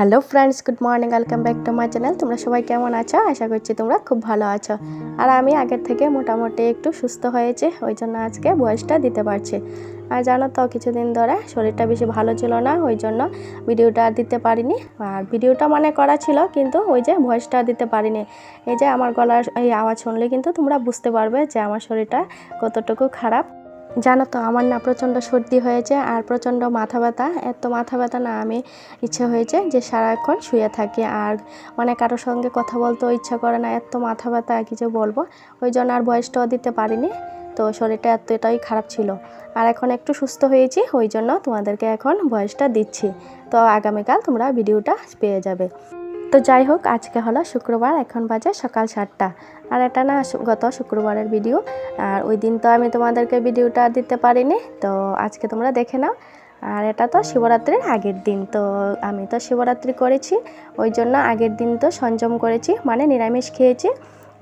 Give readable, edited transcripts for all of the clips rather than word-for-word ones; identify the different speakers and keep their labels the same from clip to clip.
Speaker 1: Hello friends, good morning, welcome back to my channel. তোমরা সবাই কেমন আছো? আশা করছি তোমরা খুব ভালো আছো। আর আমি আগের থেকে মোটামুটি একটু সুস্থ হয়েছি, ওই জন্য আজকে ভয়েসটা দিতে পারছি। আর জানো তো, কিছুদিন ধরে শরীরটা বেশি ভালো ছিল না, ওই জন্য ভিডিওটা দিতে পারিনি। আর ভিডিওটা মানে করা ছিল, কিন্তু ওই যে ভয়েসটা দিতে পারিনি। এই যে আমার গলার এই আওয়াজ শুনলে কিন্তু তোমরা বুঝতে পারবে যে আমার শরীরটা কতটুকু খারাপ। জানো তো, আমার না প্রচণ্ড সর্দি হয়েছে আর প্রচণ্ড মাথা ব্যথা। এত মাথা ব্যথা না, আমি ইচ্ছে হয়েছে যে সারাক্ষণ শুয়ে থাকি, আর মানে কারোর সঙ্গে কথা বলতেও ইচ্ছা করে না, এত মাথা ব্যথা কি যে বলবো। ওই জন্য আর ভয়েসটাও দিতে পারিনি। তো শরীরটা এতটাই খারাপ ছিল, আর এখন একটু সুস্থ হয়েছি, ওই জন্য তোমাদেরকে এখন ভয়েসটা দিচ্ছি। তো আগামীকাল তোমরা ভিডিওটা পেয়ে যাবে। তো যাই হোক, আজকে হলো শুক্রবার, এখন বাজে সকাল 7টা। আর এটা না গত শুক্রবারের ভিডিও, আর ওই দিন তো আমি তোমাদেরকে ভিডিওটা দিতে পারিনি, তো আজকে তোমরা দেখে নাও। আর এটা তো শিবরাত্রির আগের দিন, তো আমি তো শিবরাত্রি করেছি, ওই জন্য আগের দিন তো সংযম করেছি, মানে নিরামিষ খেয়েছি।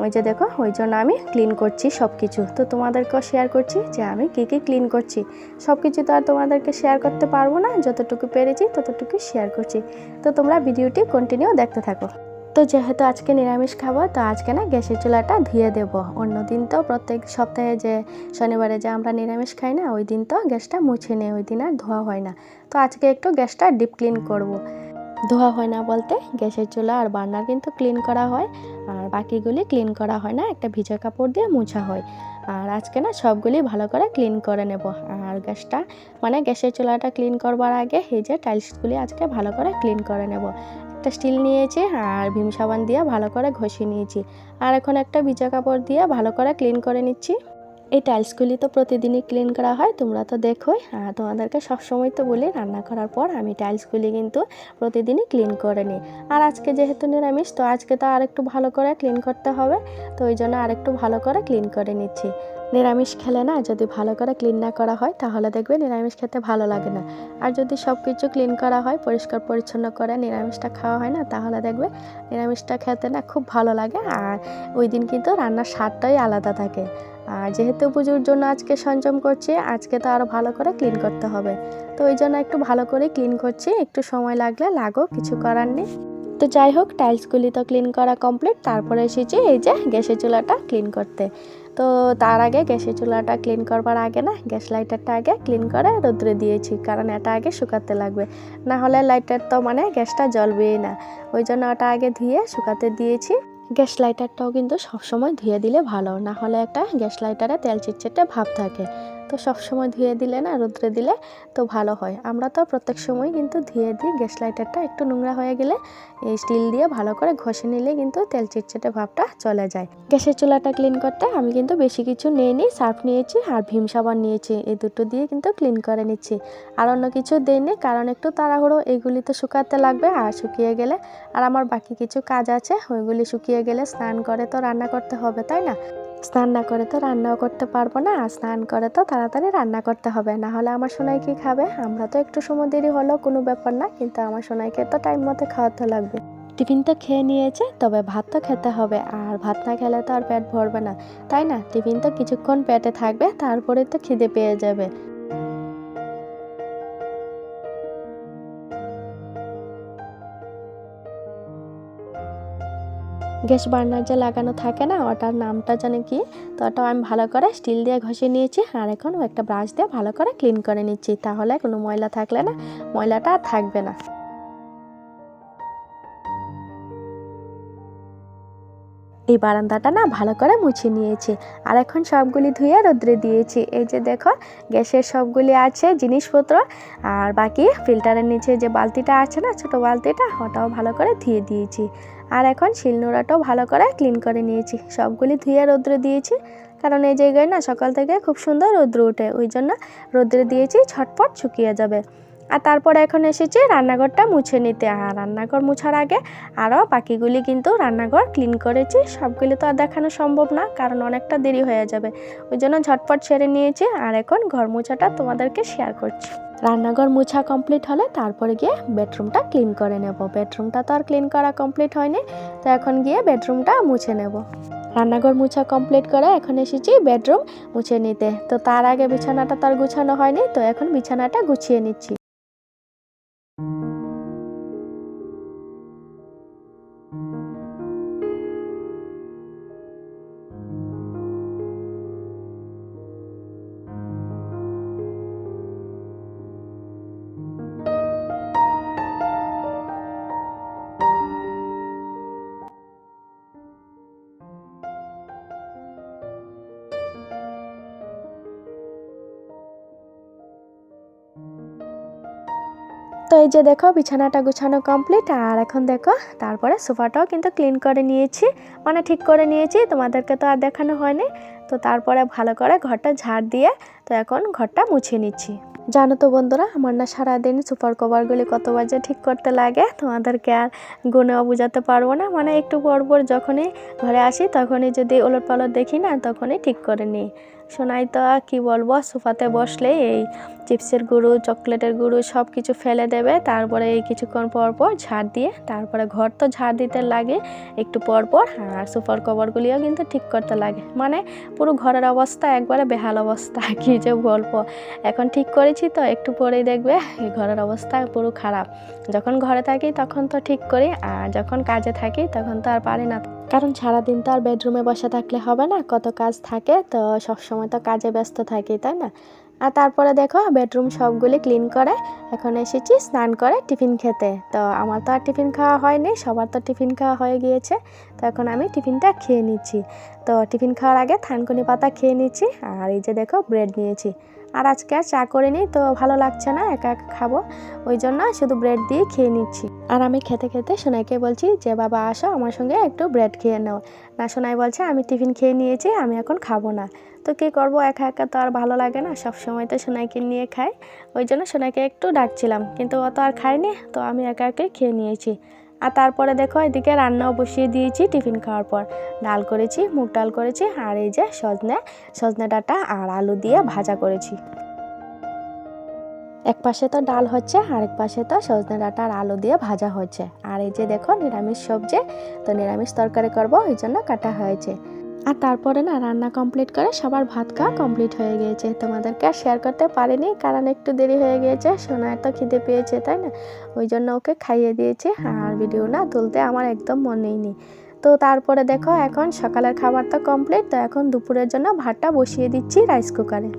Speaker 1: ওই যে দেখো, ওই জন্য আমি ক্লিন করছি সব কিছু। তো তোমাদেরকেও শেয়ার করছি যে আমি কী কী ক্লিন করছি। সব কিছু তো আর তোমাদেরকে শেয়ার করতে পারবো না, যতটুকু পেরেছি ততটুকু শেয়ার করছি। তো তোমরা ভিডিওটি কন্টিনিউ দেখতে থাকো। তো যেহেতু আজকে নিরামিষ খাবো, তো আজকে না গ্যাসের চুলাটা ধুয়ে দেবো। অন্যদিন তো প্রত্যেক সপ্তাহে যে শনিবারে যে আমরা নিরামিষ খাই না, ওই দিন তো গ্যাসটা মুছে নেই, ওই দিন আর ধোয়া হয় না। তো আজকে একটু গ্যাসটা ডিপ ক্লিন করব। ধোয়া হয় না বলতে, গ্যাসের চুলা আর বার্নার কিন্তু ক্লিন করা হয়, আর বাকিগুলি ক্লিন করা হয় না, একটা ভিজা কাপড় দিয়ে মোছা হয়। আর আজকে না সবগুলি ভালো করে ক্লিন করে নেব। আর গ্যাসটা মানে গ্যাসের চুলাটা ক্লিন করবার আগে এই যে টাইলসগুলি আজকে ভালো করে ক্লিন করে নেব। একটা স্টিল নিয়েছি আর ভীম সাবান দিয়ে ভালো করে ঘষে নিয়েছি, আর এখন একটা ভিজা কাপড় দিয়ে ভালো করে ক্লিন করে নিচ্ছি। এই টাইলসগুলি তো প্রতিদিনই ক্লিন করা হয়, তোমরা তো দেখোই। আর তোমাদেরকে সবসময় তো বলি, রান্না করার পর আমি টাইলসগুলি কিন্তু প্রতিদিনই ক্লিন করে নিই। আর আজকে যেহেতু নিরামিষ, তো আজকে তো আরেকটু ভালো করে ক্লিন করতে হবে, তো ওই জন্য আরেকটু ভালো করে ক্লিন করে নিচ্ছি। নিরামিষ খেলে না, যদি ভালো করে ক্লিন না করা হয় তাহলে দেখবে নিরামিষ খেতে ভালো লাগে না। আর যদি সব কিছু ক্লিন করা হয়, পরিষ্কার পরিচ্ছন্ন করে নিরামিষটা খাওয়া হয় না, তাহলে দেখবে নিরামিষটা খেতে না খুব ভালো লাগে। আর ওই দিন কিন্তু রান্নার স্বাদটাই আলাদা থাকে। আর যেহেতু পুজোর জন্য আজকে সংযম করছি, আজকে তো আরও ভালো করে ক্লিন করতে হবে, তো ওই জন্য একটু ভালো করে ক্লিন করছি। একটু সময় লাগলে লাগো, কিছু করার নেই। তো যাই হোক, টাইলসগুলি তো ক্লিন করা কমপ্লিট, তারপরে এসেছি এই যে গ্যাসের চুলাটা ক্লিন করতে। তো তার আগে গ্যাসের চুলাটা ক্লিন করবার আগে না, গ্যাস লাইটারটা আগে ক্লিন করে রোদ্রে দিয়েছি, কারণ এটা আগে শুকাতে লাগবে, না হলে লাইটার তো মানে গ্যাসটা জ্বলবেই না। ওই জন্য ওটা আগে ধুয়ে শুকাতে দিয়েছি। গ্যাস লাইটারটাও কিন্তু সবসময় ধুয়ে দিলে ভালো, না হলে একটা গ্যাস লাইটারে তেল চিটচিটে ভাব থাকে। তো সবসময় ধুয়ে দিলে না, রোদ্রে দিলে তো ভালো হয়। আমরা তো প্রত্যেক সময় কিন্তু ধুয়ে দিই। গ্যাস লাইটারটা একটু নোংরা হয়ে গেলে এই স্টিল দিয়ে ভালো করে ঘষে নিলে কিন্তু তেল চিটচিটে ভাবটা চলে যায়। গ্যাসের চুলাটা ক্লিন করতে আমি কিন্তু বেশি কিছু নিইনি, সার্ফ নিয়েছি আর ভীম সাবান নিয়েছি, এই দুটো দিয়ে কিন্তু ক্লিন করে নিচ্ছি। আর অন্য কিছু দিইনি, কারণ একটু তাড়াহুড়ো, এগুলি তো শুকাতে লাগবে, আর শুকিয়ে গেলে আর আমার বাকি কিছু কাজ আছে, ওইগুলি শুকিয়ে গেলে স্নান করে তো রান্না করতে হবে, তাই না? স্নান না করে তো রান্নাও করতে পারবো না, আর স্নান করে তো তাড়াতাড়ি রান্না করতে হবে, না হলে আমার সোনাই কি খাবে? আমরা তো একটু সময় দেরি হলেও কোনো ব্যাপার না, কিন্তু আমার সোনাইকে তো টাইম মতো খাওয়াতে লাগবে। টিফিন তো খেয়ে নিয়েছে, তবে ভাত তো খেতে হবে, আর ভাত না খেলে তো আর পেট ভরবে না, তাই না? টিফিন তো কিছুক্ষণ পেটে থাকবে, তারপরে তো খিদে পেয়ে যাবে। গ্যাস বার্নার যে লাগানো থাকে না, ওটার নামটা জানি কি, তো ওটা আমি ভালো করে স্টিল দিয়ে ঘষে নিয়েছি, আর এখন একটা ব্রাশ দিয়ে ভালো করে ক্লিন করে নিচ্ছি, তাহলে কোনো ময়লা থাকলে না, ময়লাটা আর থাকবে না। এই বারান্দাটা না ভালো করে মুছে নিয়েছি, আর এখন সবগুলি ধুয়ে রোদ্রে দিয়েছি। এই যে দেখো, গ্যাসের সবগুলি আছে জিনিসপত্র, আর বাকি ফিল্টারের নিচে যে বালতিটা আছে না, ছোটো বালতিটা, ওটাও ভালো করে ধুয়ে দিয়েছি। আর এখন শিলনোড়াটাও ভালো করে ক্লিন করে নিয়েছি, সবগুলি ধুয়ে রোদ্রে দিয়েছি, কারণ এই জায়গায় না সকাল থেকে খুব সুন্দর রৌদ্র ওঠে, ওই জন্য রোদ্রে দিয়েছি, ছটফট শুকিয়ে যাবে। আর তারপরে এখন এসেছি রান্নাঘরটা মুছে নিতে। আর রান্নাঘর মুছার আগে আরও বাকিগুলি কিন্তু রান্নাঘর ক্লিন করেছি, সবগুলি তো আর দেখানো সম্ভব না, কারণ অনেকটা দেরি হয়ে যাবে, ওই জন্য ঝটপট সেরে নিয়েছি। আর এখন ঘর মোছাটা তোমাদেরকে শেয়ার করছি। রান্নাঘর মোছা কমপ্লিট হলে তারপরে গিয়ে বেডরুমটা ক্লিন করে নেব। বেডরুমটা তো আর ক্লিন করা কমপ্লিট হয়নি, তো এখন গিয়ে বেডরুমটা মুছে নেব। রান্নাঘর মুছা কমপ্লিট করে এখন এসেছি বেডরুম মুছে নিতে। তো তার আগে বিছানাটা তো আর গুছানো হয়নি, তো এখন বিছানাটা গুছিয়ে নিচ্ছি। তো এই যে দেখো বিছানাটা গুছানো কমপ্লিট। আর এখন দেখো তারপরে সোফাটাও কিন্তু ক্লিন করে নিয়েছি, মানে ঠিক করে নিয়েছি, তোমাদেরকে তো আর দেখানো হয়নি। তো তারপরে ভালো করে ঘরটা ঝাড় দিয়ে তো এখন ঘরটা মুছে নিচ্ছি। জানো তো বন্ধুরা, আমার না সারাদিন সুপার কভারগুলি কত বাজে ঠিক করতে লাগে তোমাদেরকে আর গুনেও বোঝাতে পারবো না। মানে একটু পর পর যখনই ঘরে আসি তখনই যদি ওলট পালট দেখি না তখনই ঠিক করে নিই। শোনাই তো কি বলবো, সোফাতে বসলেই এই চিপসের গুঁড়ো চকলেটের গুঁড়ো সব কিছু ফেলে দেবে, তারপরে এই কিছুক্ষণ পর পর ঝাড় দিয়ে তারপরে ঘর তো ঝাড় দিতে লাগে একটু পর পর। আর সুপার কভারগুলিও কিন্তু ঠিক করতে লাগে, মানে পুরো ঘরের অবস্থা একবারে বেহাল অবস্থা কি যে বলবো। এখন ঠিক করেছি তো একটু পরেই দেখবে এই ঘরের অবস্থা পুরো খারাপ। যখন ঘরে থাকি তখন তো ঠিক করি, আর যখন কাজে থাকি তখন তো আর পারি না, কারণ সারাদিন তো আর বেডরুমে বসে থাকলে হবে না, কত কাজ থাকে, তো সবসময় তো কাজে ব্যস্ত থাকি, তাই না। আর তারপরে দেখো বেডরুম সবগুলি ক্লিন করে এখন এসেছি স্নান করে টিফিন খেতে। তো আমার তো আর টিফিন খাওয়া হয়নি, সবার তো টিফিন খাওয়া হয়ে গিয়েছে। তো এখন আমি টিফিনটা খেয়ে নিচ্ছি। তো টিফিন খাওয়ার আগে থানকুনি পাতা খেয়ে নিচ্ছি, আর এই যে দেখো ব্রেড নিয়েছি। আর আজকে আর চা করিনি, তো ভালো লাগছে না একা একা খাবো, ওই জন্য শুধু ব্রেড দিয়ে খেয়ে নিচ্ছি। আর আমি খেতে খেতে সোনাইকে বলছি যে বাবা আসো আমার সঙ্গে একটু ব্রেড খেয়ে নাও। না, সোনাই বলছে আমি টিফিন খেয়ে নিয়েছি, আমি এখন খাবো না। তো কী করবো, একা একা তো আর ভালো লাগে না, সব সময় তো সোনাইকে নিয়ে খাই, ওই জন্য সোনাইকে একটু ডাকছিলাম, কিন্তু ও তো আর খায়নি, তো আমি একা একাই খেয়ে নিয়েছি। আর তারপরে দেখো এদিকে রান্নাও বসিয়ে দিয়েছি। টিফিন খাওয়ার পর ডাল করেছি, মুগ ডাল করেছি, আর এই যে সজনে ডাঁটা আর আলু দিয়ে ভাজা করেছি। এক পাশে তো ডাল হচ্ছে, আরেক পাশে তো সজনে ডাঁটা আর আলু দিয়ে ভাজা হচ্ছে। আর এই যে দেখো নিরামিষ সবজি, তো নিরামিষ তরকারি করব, ওই জন্য কাটা হয়েছে। আর তারপরে না রান্না কমপ্লিট করে সবার ভাত খাওয়া কমপ্লিট হয়ে গিয়েছে। তোমাদেরকে আর শেয়ার করতে পারিনি, কারণ একটু দেরি হয়ে গিয়েছে, সোনার তো খিদে পেয়েছে, তাই না, ওই জন্য ওকে খাইয়ে দিয়েছি। আর ভিডিও না তুলতে আমার একদম মনেই নেই। তো তারপরে দেখো এখন সকালের খাবার তো কমপ্লিট, তো এখন দুপুরের জন্য ভাতটা বসিয়ে দিচ্ছি রাইস কুকারে।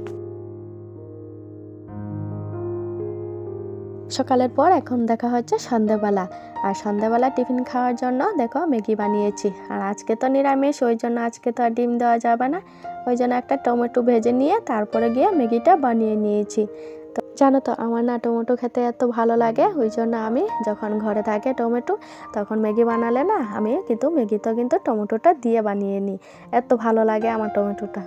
Speaker 1: সকালের পর এখন দেখা হচ্ছে সন্ধেবেলা। আর সন্ধেবেলা টিফিন খাওয়ার জন্য দেখো ম্যাগি বানিয়েছি। আর আজকে তো নিরামিষ, ওই জন্য আজকে তো আর ডিম দেওয়া যাবে না, ওই জন্য একটা টমেটো ভেজে নিয়ে তারপরে গিয়ে ম্যাগিটা বানিয়ে নিয়েছি। তো জানো তো আমার না টমেটো খেতে এত ভালো লাগে, ওই জন্য আমি যখন ঘরে থাকে টমেটো তখন ম্যাগি বানালে না আমি কিন্তু ম্যাগিতে কিন্তু টমেটোটা দিয়ে বানিয়ে নিই, এত ভালো লাগে আমার টমেটোটা।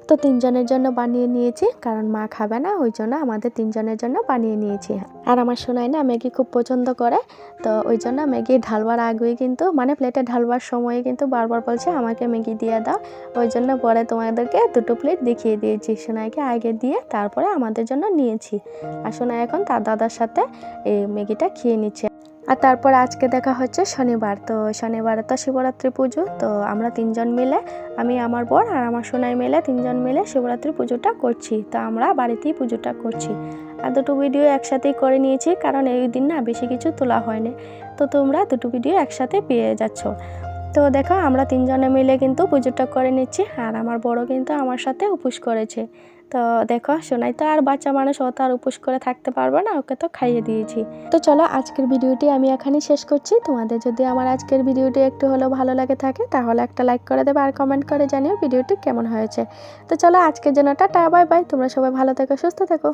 Speaker 1: তো তিনজনের জন্য বানিয়ে নিয়েছি, কারণ মা খাবে না, ওই জন্য আমাদের তিনজনের জন্য বানিয়ে নিয়েছি। আর আমার সোনাই না ম্যাগি খুব পছন্দ করে, তো ওই জন্য ম্যাগি ঢালবার আগেই কিন্তু মানে প্লেটে ঢালবার সময় কিন্তু বারবার বলছে আমাকে ম্যাগি দিয়ে দাও, ওই জন্য পরে তোমাদেরকে দুটো প্লেট দেখিয়ে দিয়েছি। সোনাইকে আগে দিয়ে তারপরে আমাদের জন্য নিয়েছি। আর সোনাই এখন তার দাদার সাথে এই ম্যাগিটা খেয়ে নিচ্ছে। আর তারপর আজকে দেখা হচ্ছে শনিবার, তো শনিবারে তো শিবরাত্রি পুজো, তো আমরা তিনজন মিলে, আমি আমার বর আর আমার সোনাই মিলে তিনজন মিলে শিবরাত্রি পুজোটা করছি। তো আমরা বাড়িতেই পুজোটা করছি। আর দুটো ভিডিও একসাথেই করে নিয়েছি, কারণ এই দিন না বেশি কিছু তোলা হয়নি, তো তোমরা দুটো ভিডিও একসাথে পেয়ে যাচ্ছ। তো দেখো আমরা তিনজনে মিলে কিন্তু পুজোটা করে নিচ্ছি। আর আমার বড় কিন্তু আমার সাথে উপোস করেছে। তো দেখো সোনাই তো আর বাচ্চা মানুষ, ও তো আর উপোস করে থাকতে পারবে না, ওকে তো খাইয়ে দিয়েছি। তো চলো আজকের ভিডিওটি আমি এখানেই শেষ করছি। তোমাদের যদি আমার আজকের ভিডিওটি একটু হলেও ভালো লাগে থাকে তাহলে একটা লাইক করে দেবে আর কমেন্ট করে জানিও ভিডিওটি কেমন হয়েছে। তো চলো আজকের জন্য টাটা, বাই বাই, তোমরা সবাই ভালো থেকো, সুস্থ থেকো।